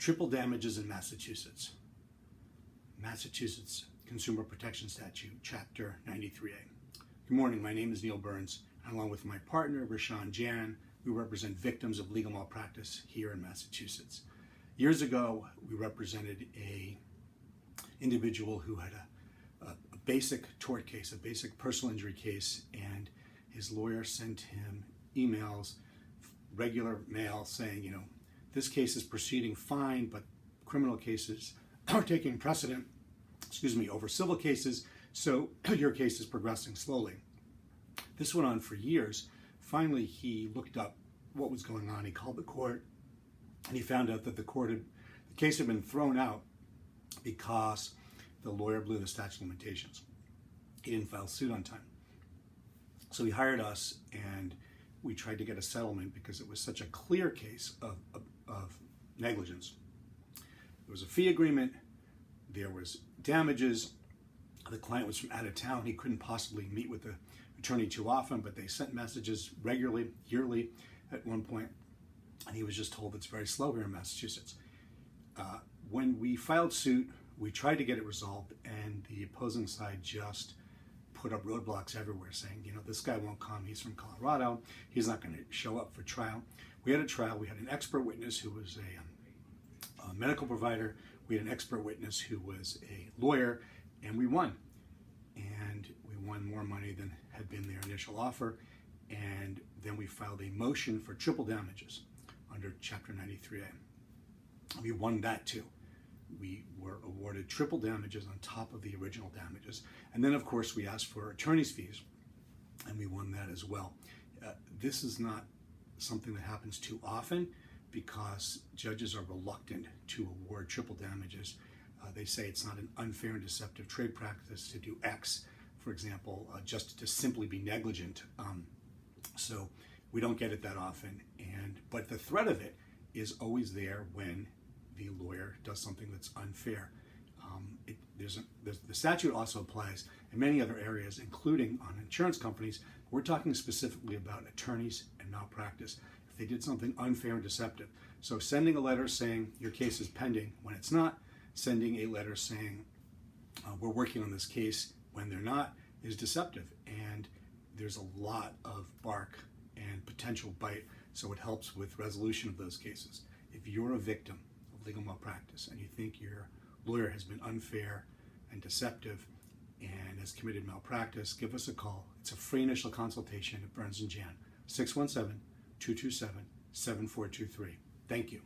Triple damages in Massachusetts. Massachusetts Consumer Protection Statute, Chapter 93A. Good morning, my name is Neil Burns, and along with my partner, Rashawn Jan, we represent victims of legal malpractice here in Massachusetts. Years ago, we represented a individual who had a basic tort case, a basic personal injury case, and his lawyer sent him emails, regular mail saying, this case is proceeding fine, but criminal cases are taking precedent, over civil cases, so your case is progressing slowly. This went on for years. Finally, he looked up what was going on. He called the court, and he found out that the case had been thrown out because the lawyer blew the statute of limitations. He didn't file suit on time. So he hired us, and we tried to get a settlement because it was such a clear case of negligence. There was a fee agreement, there was damages, the client was from out of town, he couldn't possibly meet with the attorney too often, but they sent messages regularly, yearly at one point, and he was just told it's very slow here in Massachusetts. When we filed suit, we tried to get it resolved, and the opposing side just put up roadblocks everywhere saying, this guy won't come, he's from Colorado, he's not going to show up for trial. We had a trial, we had an expert witness who was a medical provider, we had an expert witness who was a lawyer, and we won. And we won more money than had been their initial offer, and then we filed a motion for triple damages under Chapter 93A. We won that too. We were awarded triple damages on top of the original damages. And then, of course, we asked for attorney's fees, and we won that as well. This is not something that happens too often because judges are reluctant to award triple damages. They say it's not an unfair and deceptive trade practice to do X, for example, just to simply be negligent. So we don't get it that often. But the threat of it is always there when the lawyer does something that's unfair. The statute also applies in many other areas, including on insurance companies. We're talking specifically about attorneys and malpractice. If they did something unfair and deceptive. So sending a letter saying your case is pending when it's not, sending a letter saying we're working on this case when they're not, is deceptive. And there's a lot of bark and potential bite, so it helps with resolution of those cases. If you're a victim of legal malpractice and you think your lawyer has been unfair and deceptive and has committed malpractice, give us a call. It's a free initial consultation at Burns & Jan, 617-227-7423. Thank you.